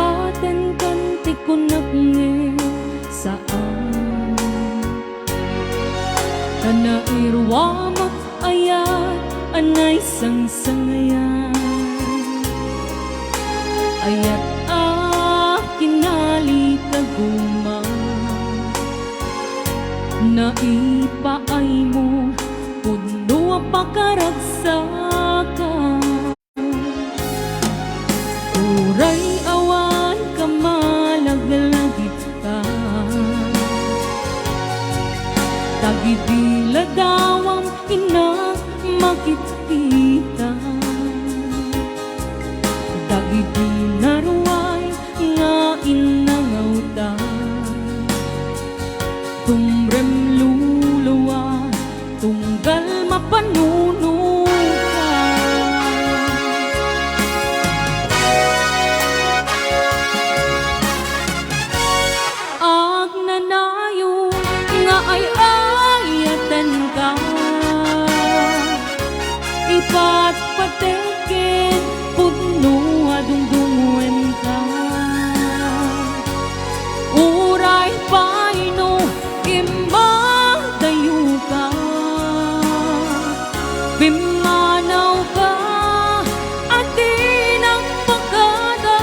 Paten kan ti kunak nge saan kana irwamak ayat anay sang-sangayan ayat kinali kagumang naipaay mo puno pakaragsakan uray awan kamalaglagit ka tagidila dawang ina makikita tagidi naruay nga inangawta tumrem luluwa tunggal mapanuno ka ag nanayo nga ay ayatan ka ipat pateken puno adungdungan ka uray paino imadayo ka bimanaw ka at tinagpagada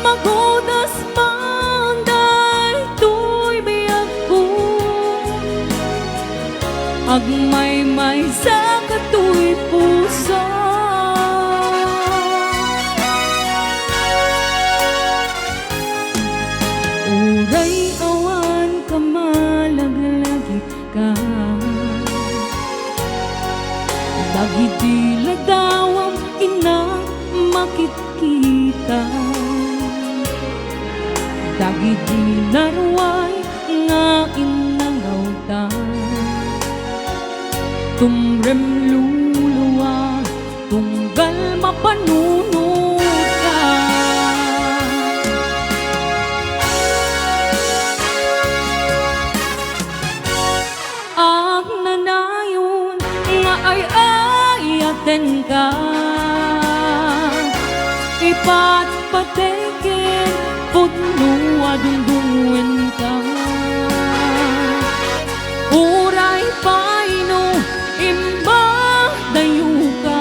magudas manday tuy biyag ko agmay-may sa katuy puso uray awan kamalaglagit ka dagiti ladawang ina makikita dagiti naruay nga inangawta tumrem luluwa tunggal mapanuno ka ag nanayon nga ay ayaten ka ipat pateken puno adungdungan ka uray paino imbadayo ka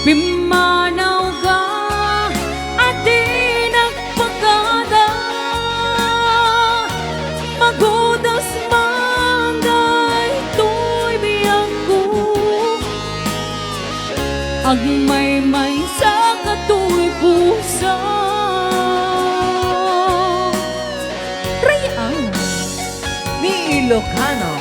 bimanaw ka at tinagpagada magudas manday tuy biyag ko agmay-may sa katuy puso Rayang ni Ilocano.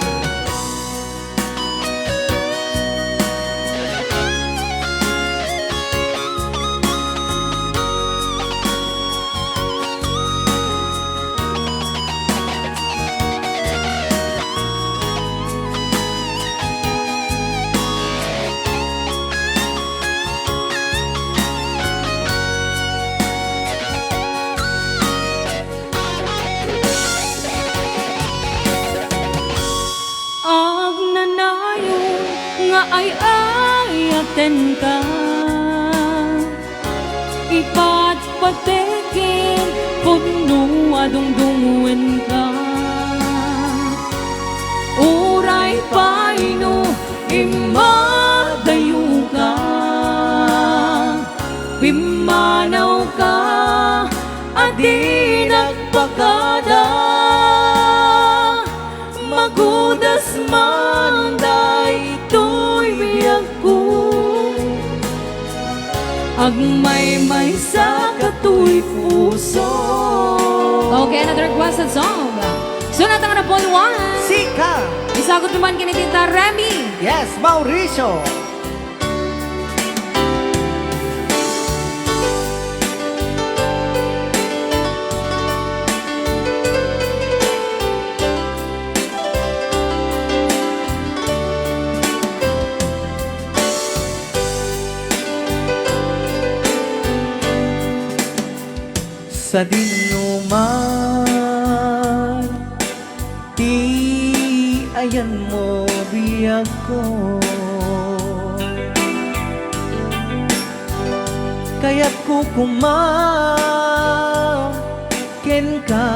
ay ayaten ka ipat patekin puno adungdungan ka uray paino imadayo ka bimanaw ka adi nagpakada magudas manday to'y biyag ko agmay-may sa katuy puso. Okay, another requested song. Sunat ang rapon 1. Sika. Isagot naman kini Tita Remy. Yes, Mauricio. Sa dinuman ti ayan mo biyag ko kaya't kukumaken ka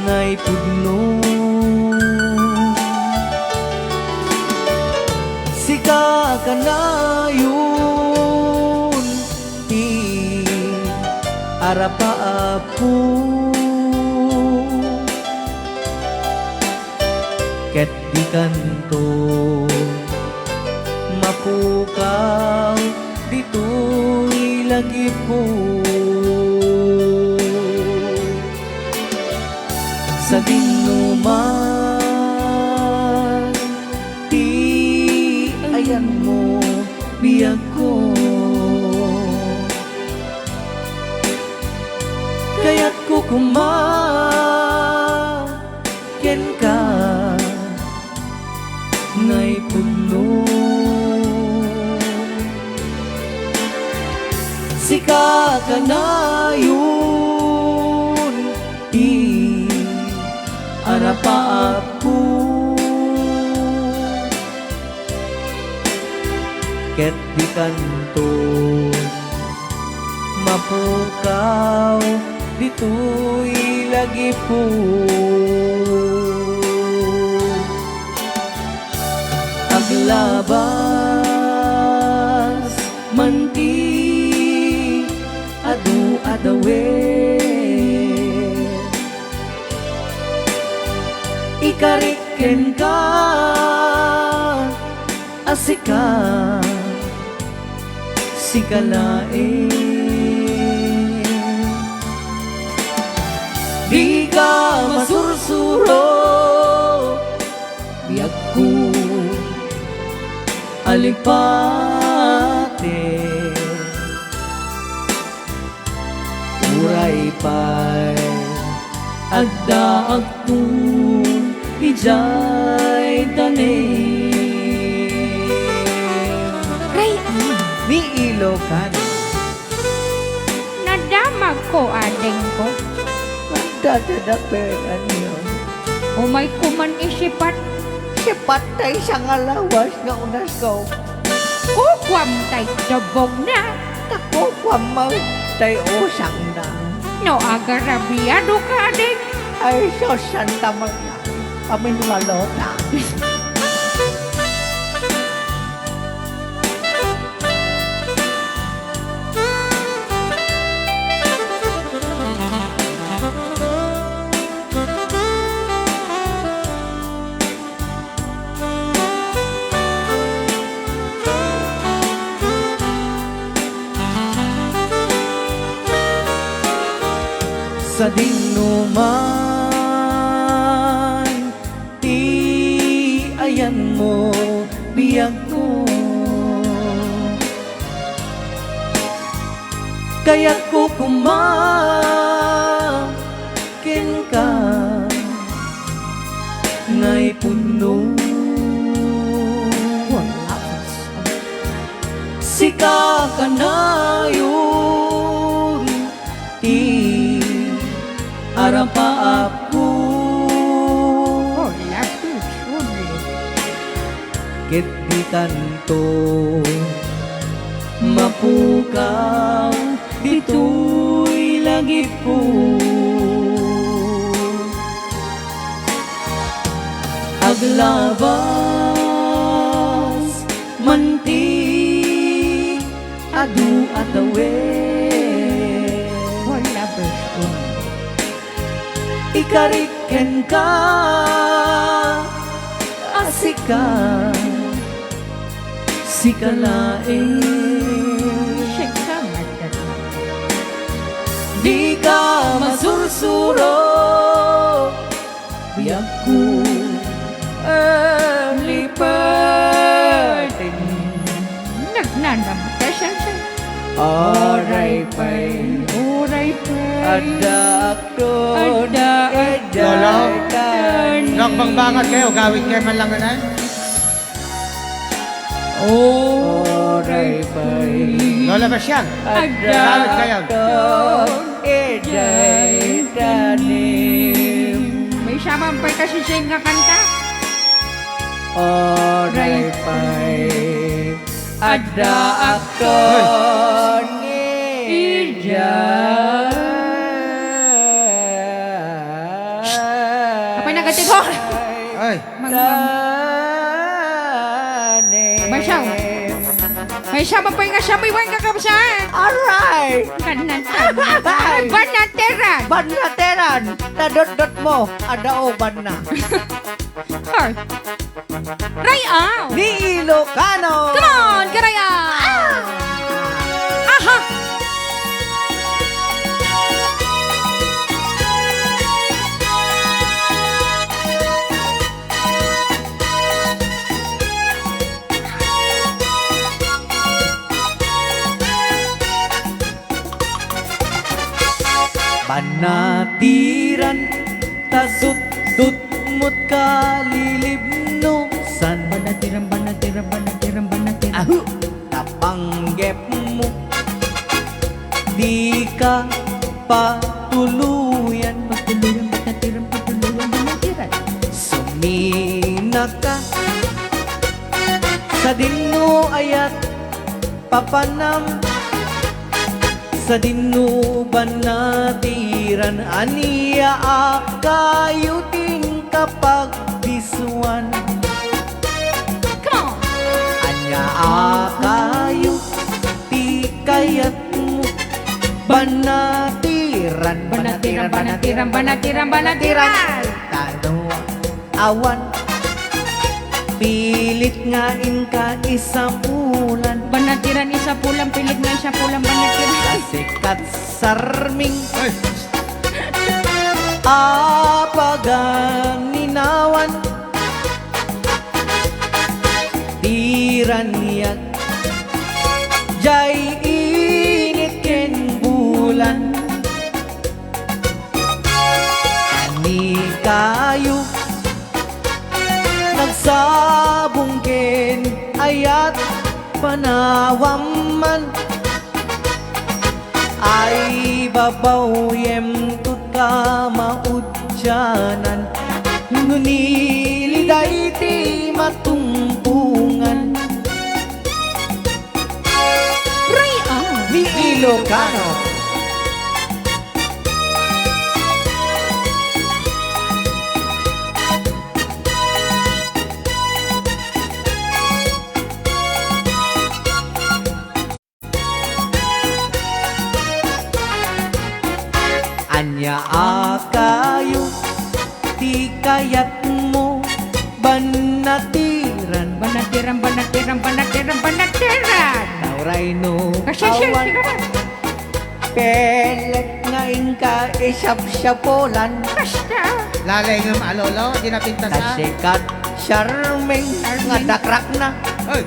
ngay pudno. Sika ka na yun ti arapaapu ket di kanto mapukaw dito'y lagi po sa dinuman ti ayan mo biyag ko kaya't kukumaken ka ngay puno. Sika ka na yun ti arapaapu ket di kanto mapukaw dito'y lagi po aglabas manti adu adawe ikariken ka asika sikalae di ka masursuro biag ko alipate uray pa'y adda agtun ijay tanim Ray, ni Ilocano nadamag ko adeng ko. dadadaperan niyo Umay kuman isipat. si patay sa ngalawas nga unas ko Kukwam tay dabog na. tako kwamaw tay usang na No agarabiado ka adeng. ay so Santa Maria paminwalota sa dinuman ti ayan mo biyag ko kaya't kukumaken ka ngay puno sika ka na yun ti arapaapu ket di kanto mapukaw dito'y lagi po aglabas manti adu atawe Wala besun. ikariken ka asika sikalae Sika matan. di ka masursuro biag ko early birthday Nagnanam ka siya siya. oray pa'y Uray pa. ada akton Ada Lolo? eday Nagbangbangat kayo, gawin kayo man lang ganun. oray pa'y Lola Basyang, gawin kayo. eday tanim May samampay kasi siya nga kanta. oray pa'y Ada ako ni Apay nagatigo? Ay, Abay siya. May siya mapoy nga siya. May wang kakapsaan. Alright! Kanatan. Banateran. Banateran! Nadot-dot mo, adaoban na. Heart. Raya. Ni Ilocano! Come on, Karaya. Aha. Banatiran, tasut-tut mut kalilibnusan. Banatiran. Ahu! Napanggep mo, di ka patuluyan. Banatiran. Sumina ka sa dinu ayat papanam, sa dinu banatiran aniya akayuting kapag disuan. Come on. Anya akayo ti kayat mo banatiran. Banatiran. Tano awan pilit nga inka isang ulan. Banatiran isa pulang pilit nga siya pulang banatiran. Sikat sarming ay, apagang ninawan. Tiraniyak jay init ken bulan. Ani kayo nagsabong ken ayat panawam man. Ay babaw yem tut ka maudyanan. Nguniliday ti matumpungan. Raya. Ni Ilocano. Anya akayo ti kayat mo banatiran. Banatiran. Nauray no Kasi awan pelet nga ingka isap-sapolan. Basta. lalay ng alolo, di napinta sa. Kasikat charming nga dakrak na. Ay,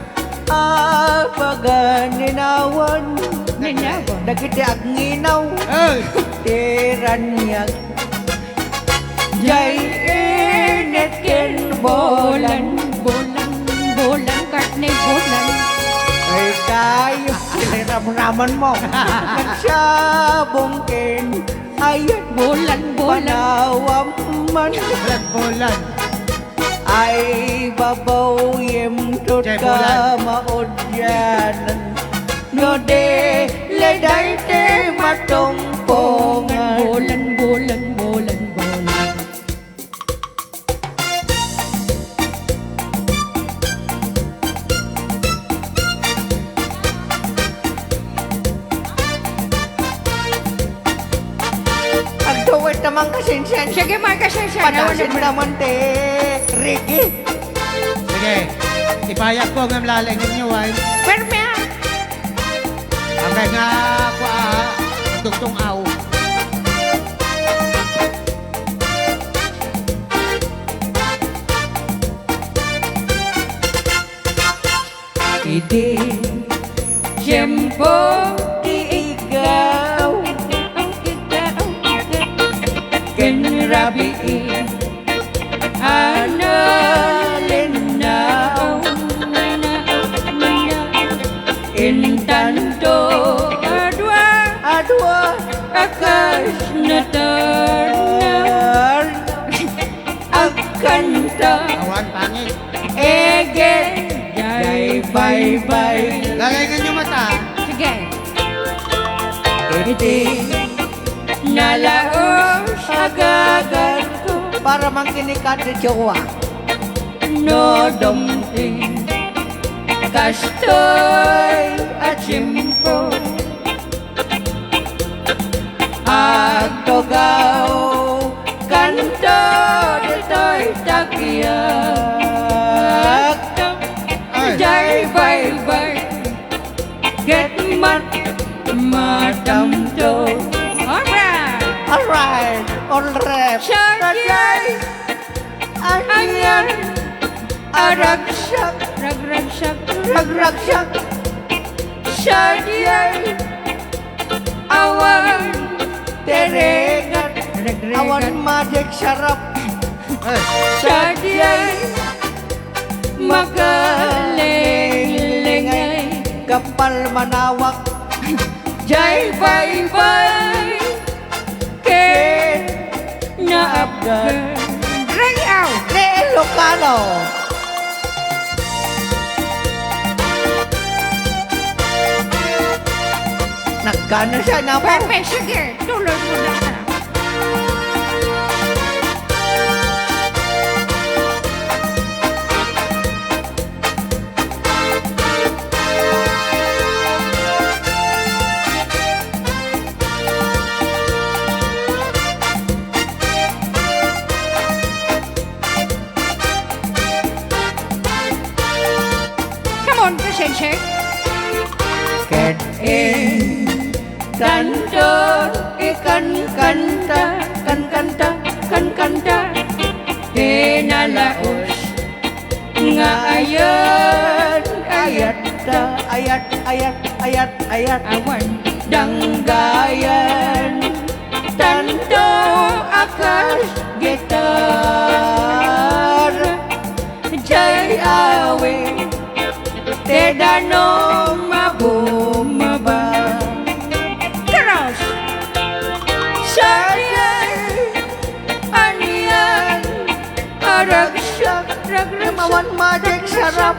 Apaganinawan Ninawan. dagiti agnginaw ay, tiranyag jay init ken bolan. Bolan, karne bolan. Ay kayo kiniram-raman mo nagsabong ken ayat Bolan. panawam man. bulan. Ay babaw yem tut Jay ka bulan. maudyanan. No de leday te matungpongan. Bolan. Agdawit naman kasinsiyan. Sige, Marcos, siya. Panasin naman te Ricky. Sige, ipayak ko ng lalay ninyo ay. Permea. Ang nga ako tugtong aw. Idi Tiempo. ikaw Kenrabi. analinaw Intanto. adwa Akas na tarna. Akanta. Awan pangit. Egen. jay bye-bye Iti nalaos agagan ko Para mangkinikat ni Jowa. no dumping kastoy at simpo agtogaw kanto dito'y takiyak Ay. jay bye bye get mat madamto alright Alright, all rep. Syagay Anyan Aragsak Rag-rag-syak. Ragraksak. Syagay Awan Teregat Awan magic sarap. Ay. Syagay Makalengay Kapal manawak. Jai bye bye Ken Naabgan Rayaw Ni Ilocano. Nagkano siya na po. Pepe, sige. Tuloy mo na ka. Come on, Sensei. Ken Kandor ikan kanta kan kanta kan kanta Hinalaos nga ayat ayat ta ayat ayat ayat ayat. awan danggayan tanto akas gitar jay awe tedano mabumaba Terus. Sayang anian aragsak Awan magic sarap.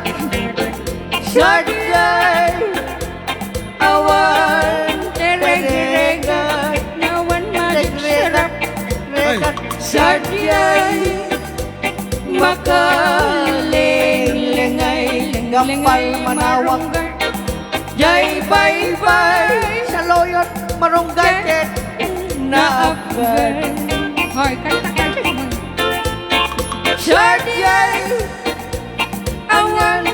Sayang awan teregat nawan madik sarap Rekat. Sayang makalengay Gampal manawak. Jai bye bye Sa loyot marunggay ket. naabgan Hoy, kanta ka siya. Sayang awan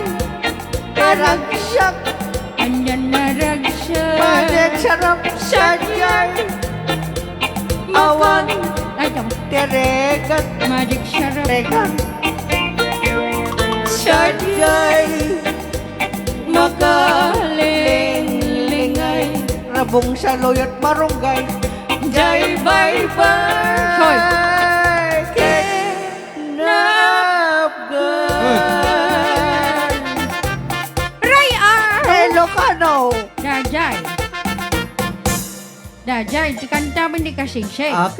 Ragsak. Anyan na ragsak Magic sarap. Sayang awan Ay, tama. Terekat. Magic syarap. Rekat. Sayang makalengay Rabong sa loyot marunggay. Jai bye bye Hoy. Kenabgan Ray R. Ilocano. Dajay. Dajay, kanta mo ni Kasing Shay. Okay.